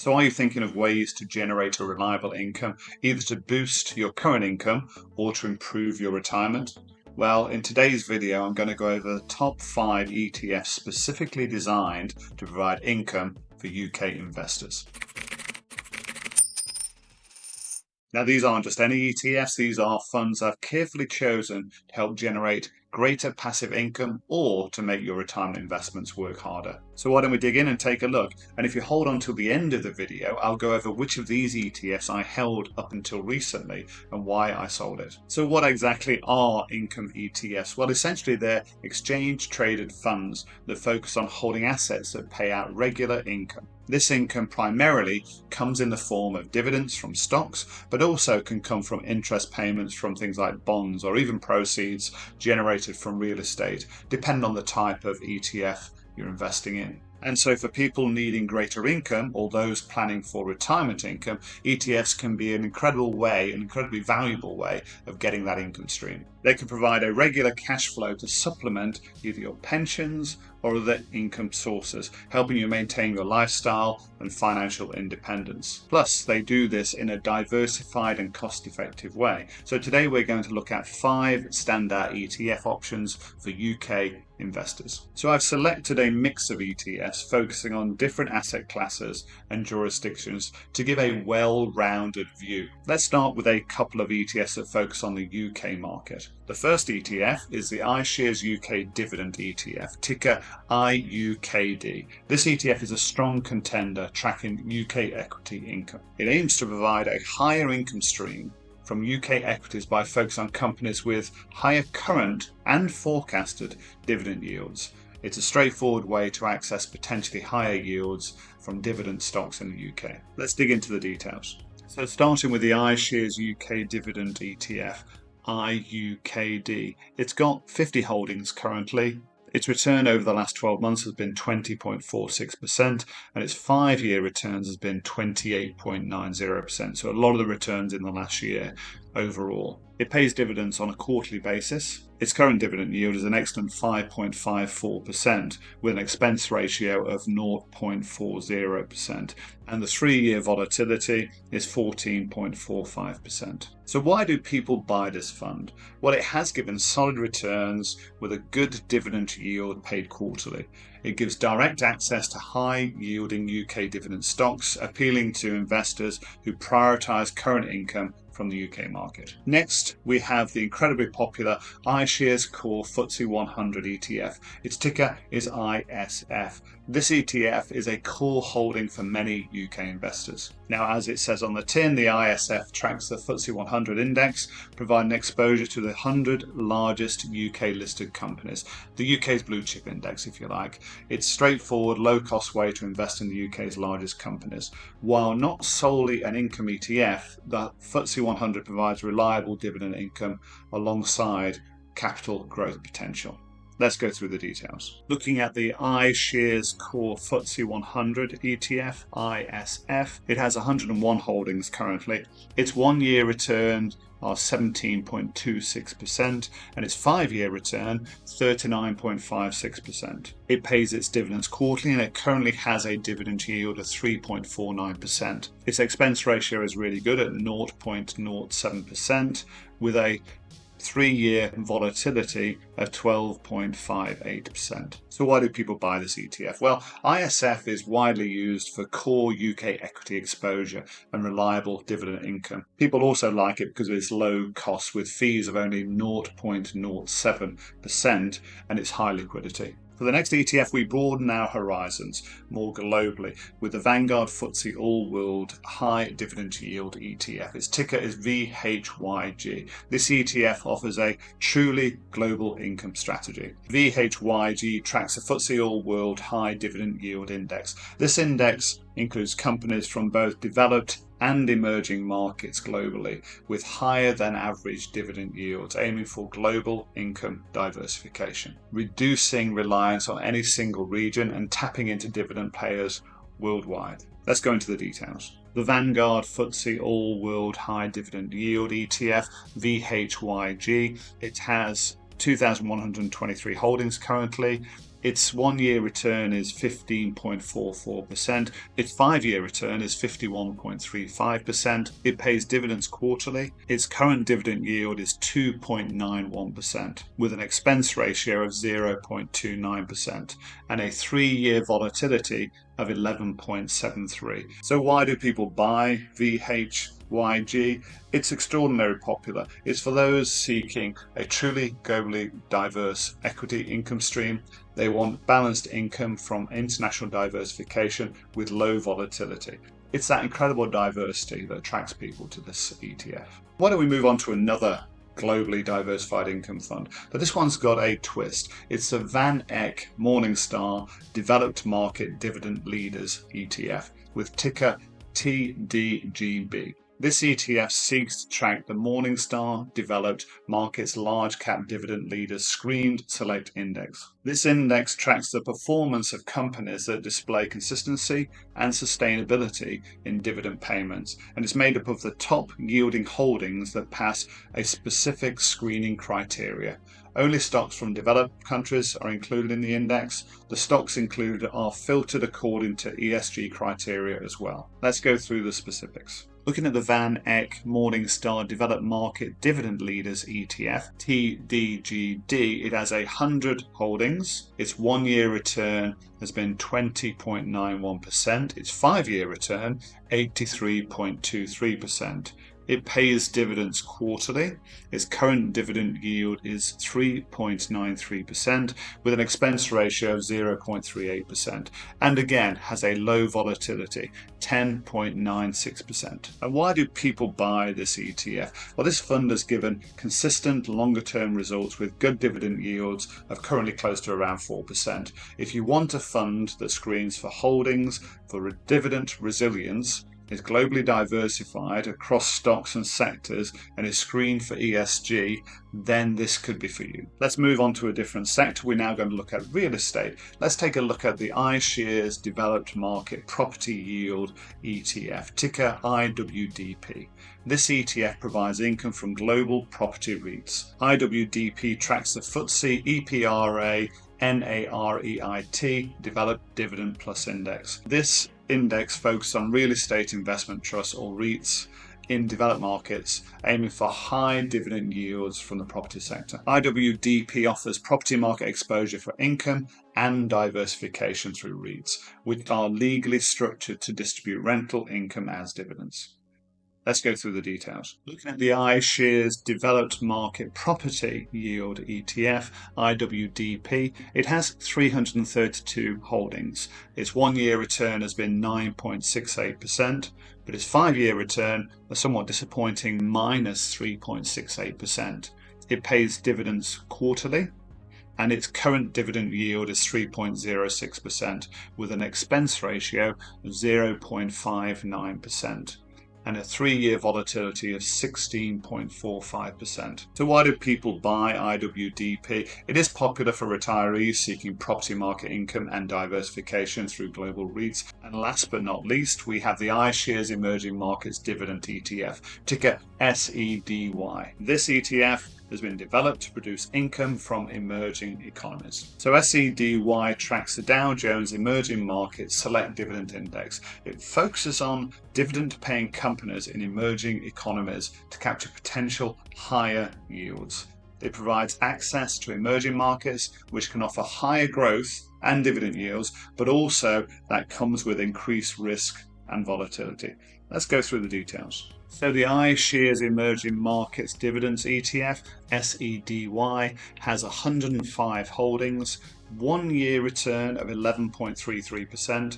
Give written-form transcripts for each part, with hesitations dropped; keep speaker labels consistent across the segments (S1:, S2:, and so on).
S1: So are you thinking of ways to generate a reliable income, either to boost your current income or to improve your retirement? Well, in today's video, I'm going to go over the top 5 ETFs specifically designed to provide income for UK investors. Now, these aren't just any ETFs, these are funds I've carefully chosen to help generate greater passive income or to make your retirement investments work harder. So why don't we dig in and take a look? And if you hold on till the end of the video, I'll go over which of these ETFs I held up until recently and why I sold it. So what exactly are income ETFs? Well, essentially they're exchange traded funds that focus on holding assets that pay out regular income. This income primarily comes in the form of dividends from stocks, but also can come from interest payments from things like bonds or even proceeds generated from real estate, depending on the type of ETF you're investing in. And so for people needing greater income or those planning for retirement income, ETFs can be an incredibly valuable way of getting that income stream. They can provide a regular cash flow to supplement either your pensions or other income sources, helping you maintain your lifestyle and financial independence. Plus, they do this in a diversified and cost-effective way. So today we're going to look at 5 standout ETF options for UK investors. So I've selected a mix of ETFs focusing on different asset classes and jurisdictions to give a well-rounded view. Let's start with a couple of ETFs that focus on the UK market. The first ETF is the iShares UK Dividend ETF, ticker IUKD. This ETF is a strong contender tracking UK equity income. It aims to provide a higher income stream from UK equities by focusing on companies with higher current and forecasted dividend yields. It's a straightforward way to access potentially higher yields from dividend stocks in the UK. Let's dig into the details. So starting with the iShares UK Dividend ETF, IUKD. It's got 50 holdings currently. Its return over the last 12 months has been 20.46%, and its 5-year returns has been 28.90%. So a lot of the returns in the last year overall. It pays dividends on a quarterly basis. Its current dividend yield is an excellent 5.54% with an expense ratio of 0.40%, and the 3-year volatility is 14.45%. So why do people buy this fund? Well, it has given solid returns with a good dividend yield paid quarterly. It gives direct access to high-yielding UK dividend stocks, appealing to investors who prioritise current income from the UK market. Next, we have the incredibly popular iShares Core FTSE 100 ETF. Its ticker is ISF. This ETF is a core holding for many UK investors. Now, as it says on the tin, the ISF tracks the FTSE 100 index, providing exposure to the 100 largest UK listed companies, the UK's blue chip index, if you like. It's a straightforward, low-cost way to invest in the UK's largest companies. While not solely an income ETF, the FTSE 100 provides reliable dividend income alongside capital growth potential. Let's go through the details. Looking at the iShares Core FTSE 100 ETF, ISF, it has 101 holdings currently. Its 1-year return are 17.26% and its 5-year return 39.56%. It pays its dividends quarterly and it currently has a dividend yield of 3.49%. Its expense ratio is really good at 0.07% with a 3-year volatility of 12.58%. So why do people buy this ETF? Well, ISF is widely used for core UK equity exposure and reliable dividend income. People also like it because of its low cost with fees of only 0.07% and its high liquidity. For the next ETF, we broaden our horizons more globally with the Vanguard FTSE All World High Dividend Yield ETF. Its ticker is VHYG. This ETF offers a truly global income strategy. VHYG tracks the FTSE All World High Dividend Yield Index. This index includes companies from both developed and emerging markets globally with higher than average dividend yields, aiming for global income diversification, reducing reliance on any single region and tapping into dividend payers worldwide. Let's go into the details. The Vanguard FTSE All World High Dividend Yield ETF, VHYG, it has 2,123 holdings currently. Its 1-year return is 15.44%. Its 5-year return is 51.35%. It pays dividends quarterly. Its current dividend yield is 2.91%, with an expense ratio of 0.29% and a 3-year volatility of 11.73. So why do people buy VHYG? It's extraordinarily popular. It's for those seeking a truly globally diverse equity income stream. They want balanced income from international diversification with low volatility. It's that incredible diversity that attracts people to this ETF. Why don't we move on to another globally diversified income fund? But this one's got a twist. It's the VanEck Morningstar Developed Market Dividend Leaders ETF with ticker TDGB. This ETF seeks to track the Morningstar Developed Markets Large Cap Dividend Leaders Screened Select Index. This index tracks the performance of companies that display consistency and sustainability in dividend payments, and is made up of the top yielding holdings that pass a specific screening criteria. Only stocks from developed countries are included in the index. The stocks included are filtered according to ESG criteria as well. Let's go through the specifics. Looking at the VanEck Morningstar Developed Market Dividend Leaders ETF, TDGD, it has 100 holdings. Its 1-year return has been 20.91%. Its 5-year return, 83.23%. It pays dividends quarterly. Its current dividend yield is 3.93% with an expense ratio of 0.38%, and again has a low volatility, 10.96%. And why do people buy this ETF? Well, this fund has given consistent longer-term results with good dividend yields of currently close to around 4%. If you want a fund that screens for holdings, for dividend resilience, is globally diversified across stocks and sectors, and is screened for ESG, then this could be for you. Let's move on to a different sector. We're now going to look at real estate. Let's take a look at the iShares Developed Market Property Yield ETF, ticker IWDP. This ETF provides income from global property REITs. IWDP tracks the FTSE EPRA NAREIT Developed Dividend Plus Index. This index focuses on real estate investment trusts or REITs in developed markets, aiming for high dividend yields from the property sector. IWDP offers property market exposure for income and diversification through REITs, which are legally structured to distribute rental income as dividends. Let's go through the details. Looking at the iShares Developed Market Property Yield ETF, IWDP, it has 332 holdings. Its 1-year return has been 9.68%, but its 5-year return a somewhat disappointing minus 3.68%. It pays dividends quarterly, and its current dividend yield is 3.06% with an expense ratio of 0.59%. and a 3-year volatility of 16.45%. So why do people buy IWDP? It is popular for retirees seeking property market income and diversification through global REITs. And last but not least, we have the iShares Emerging Markets Dividend ETF, ticker SEDY. This ETF has been developed to produce income from emerging economies. So SEDY tracks the Dow Jones Emerging Markets Select Dividend Index. It focuses on dividend-paying companies in emerging economies to capture potential higher yields. It provides access to emerging markets, which can offer higher growth and dividend yields, but also that comes with increased risk and volatility. Let's go through the details. So the iShares Emerging Markets Dividends ETF, SEDY, has 105 holdings, 1-year return of 11.33%,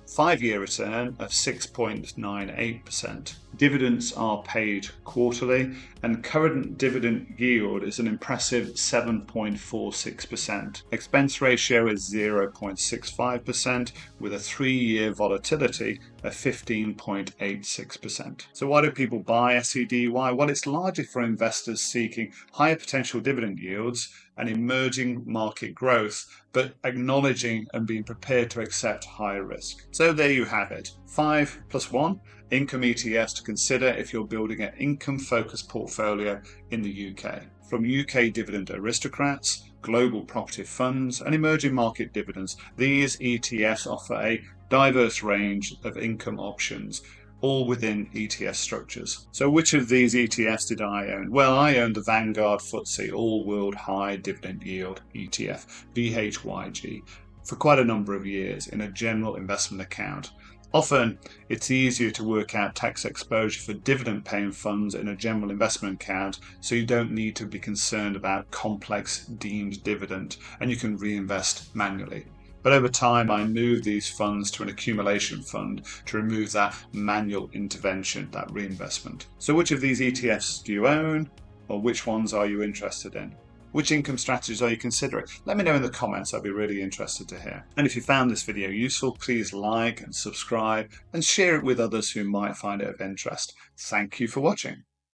S1: 5-year return of 6.98%. Dividends are paid quarterly, and current dividend yield is an impressive 7.46%. Expense ratio is 0.65% with a 3-year volatility at 15.86%. So why do people buy SEDY? Well, it's largely for investors seeking higher potential dividend yields and emerging market growth, but acknowledging and being prepared to accept higher risk. So there you have it. 5+1 income ETFs to consider if you're building an income-focused portfolio in the UK. From UK dividend aristocrats, global property funds, and emerging market dividends, these ETFs offer a diverse range of income options, all within ETF structures. So which of these ETFs did I own? Well, I owned the Vanguard FTSE All World High Dividend Yield ETF, VHYG, for quite a number of years in a general investment account. Often, it's easier to work out tax exposure for dividend-paying funds in a general investment account, so you don't need to be concerned about complex deemed dividend, and you can reinvest manually. But over time, I moved these funds to an accumulation fund to remove that manual intervention, that reinvestment. So which of these ETFs do you own, or which ones are you interested in? Which income strategies are you considering? Let me know in the comments, I'd be really interested to hear. And if you found this video useful, please like and subscribe and share it with others who might find it of interest. Thank you for watching.